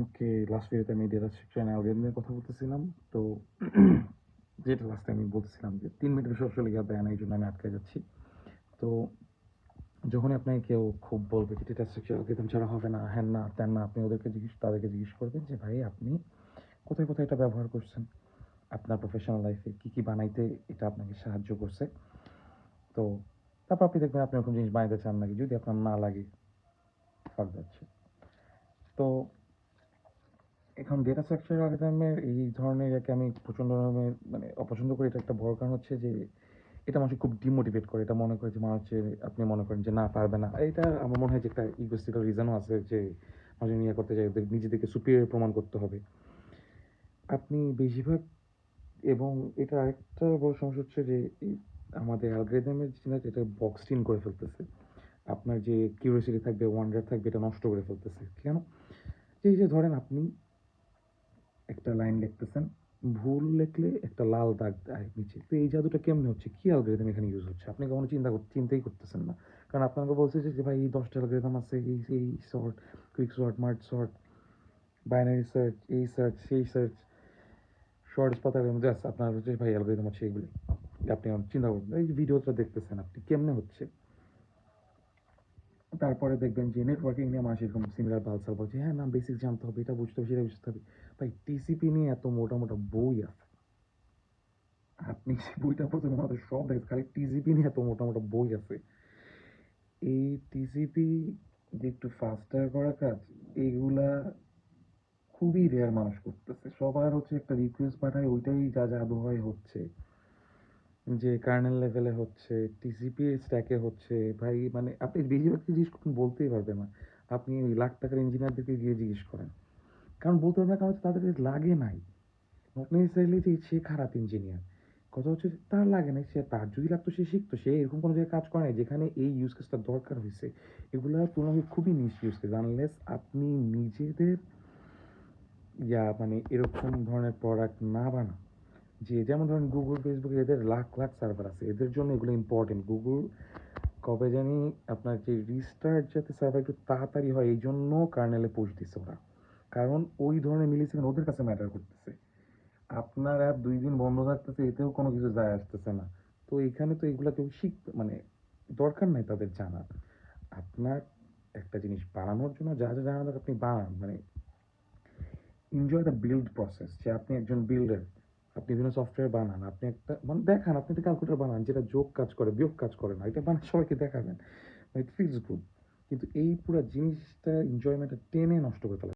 ওকে, last ভিডিওতে আমি data structure algorithm নিয়ে কথা বলতেছিলাম। তো যেটা লাস্টে আমি বলতেছিলাম যে ৩ মিনিটের বেশি আসলে দেয় না, এই জন্য আমি আটকে যাচ্ছি। তো যখনই আপনাকে কেউ খুব বলবে যে ডেটা স্ট্রাকচার অ্যালগরিদম ছাড়া হবে না, হ্যান না ত্যান না, আপনি তাদেরকে জিজ্ঞেস করবেন যে ভাই আপনি কোথায় কোথায় এটা ব্যবহার করছেন, আপনার প্রফেশনাল লাইফে কী কী বানাইতে এটা আপনাকে সাহায্য করছে। তো তারপর আপনি দেখবেন আপনি এরকম জিনিস বানাইতে চান নাকি, যদি আপনার না লাগে ফাঁক যাচ্ছে। তো এখন ডেটা স্ট্রাকচার অ্যালগরিদমের এই ধরনের একে আমি প্রচণ্ড রকমের অপছন্দ করি। এটা একটা বড় কারণ হচ্ছে যে এটা মানুষকে খুব ডিমোটিভেট করে। এটা মনে করে যে মানুষের, আপনি মনে করেন যে না পারবে না। এটা আমার মনে হয় যে একটা ইগোইস্টিক্যাল রিজনও আছে যে মানুষ ইয়ে করতে চায়, ওদের নিজেদেরকে সুপিরিয়র প্রমাণ করতে হবে। আপনি বেশিরভাগ, এবং এটা আরেকটা বড় সমস্যা হচ্ছে যে এই আমাদের অ্যালগরিদমের জিনিস এটা বক্সড ইন করে ফেলতেছে। আপনার যে কিউরিওসিটি থাকবে, ওয়ান্ডার থাকবে, এটা নষ্ট করে ফেলতেছে। কেন? এই যে ধরেন আপনি একটা লাইন লিখতেছেন, ভুল লিখলে একটা লাল দাগ দেয় নিচে। তো এই জাদুটা কেমনে হচ্ছে? কি অ্যালগরিদম এখানে ইউজ হচ্ছে? আপনি কখনো চিন্তাই করতেছেন না। কারণ আপনাকে বলছে যে ভাই এই 10টা অ্যালগরিদম আছে, এই sort, quick sort, merge sort, binary search, এই সার্চ, সেই সার্চ, শর্টস পাতা জাস্ট আপনার হচ্ছে ভাই অ্যালগরিদম হচ্ছে এগুলি। আপনি চিন্তা করবেন, এই যে ভিডিওটা দেখতেছেন আপনি কেমনে হচ্ছে। তারপরে দেখবেন যে নেটওয়ার্কিং নিয়ে মানুষ এরকম সিমিলার বালসাল বলছে, হ্যাঁ না বেসিক জানতে হবে, এটা বুঝতে হবে, সেটা বুঝতে হবে। ভাই টিসিপি নিয়ে এত মোটা মোটা বই আছে, আপনি যে বইটা পড়তে মনে হয় সব দেখেন, খালি টিসিপি নিয়ে এত মোটা মোটা বই আছে। এই টিসিপি যে একটু ফাস্টার করা কাজ, এইগুলা খুবই রেয়ার মানুষ করতেছে। সবার হচ্ছে একটা রিকোয়েস্ট পাঠায়, ওইটাই যা জাদু হয় হচ্ছে, যে কার্নেল লেভেলে হচ্ছে, টিসিপি স্ট্যাকে হচ্ছে। ভাই আপনি বেশিরভাগ জিনিস বলতেই পারবেন না। আপনি ওই লাখ টাকার ইঞ্জিনিয়ারদেরকে গিয়ে জিজ্ঞেস করেন, কারণ বলতে পারবেন না, কারণ হচ্ছে তাদের লাগে নাই। নট নেসেসারিলি যে সে খারাপ ইঞ্জিনিয়ার, কথা হচ্ছে যে তার লাগে নাই। তার যদি লাগতো সে শিখতো। সে এরকম কোনো জায়গায় কাজ করে নাই যেখানে এই ইউজ কেসটা দরকার হয়েছে। এগুলো তুলনামূলক খুবই নিশ ইউজ কেস, আনলেস আপনি নিজেদের এরকম ধরনের প্রোডাক্ট না বানান। যে যেমন ধরেন গুগল, ফেসবুক, এদের লাখ লাখ সার্ভার আছে, এদের জন্য এগুলো ইম্পর্টেন্ট। গুগল কবে জানি আপনার যে রিস্টার্ট যাতে সার্ভার একটু তাড়াতাড়ি হয়, এই জন্য কার্নেলে পুশ দিচ্ছে ওরা। কারণ ওই ধরনের মিলিসেকেন্ড ওদের কাছে ম্যাটার করতেছে। আপনার অ্যাপ 2 দিন বন্ধ থাকতেছে, এতেও কোনো কিছু যায় আসতেছে না। তো এখানে তো এগুলা কেউ দরকার নাই তাদের জানার। আপনার একটা জিনিস বানানোর জন্য যা যা জানা দরকার আপনি বানান। Enjoy the build process. যে আপনি একজন বিল্ডার, আপনি বিভিন্ন সফটওয়্যার বানান, আপনি একটা দেখান, আপনি একটা ক্যালকুলেটর বানান যেটা যোগ কাজ করে, বিয়োগ কাজ করে না, এটা বানান সবাইকে দেখাবেন, ইট ফিলস গুড। কিন্তু এই পুরো জিনিসটা এনজয়মেন্টটা টেনে নষ্ট করে ফেলে।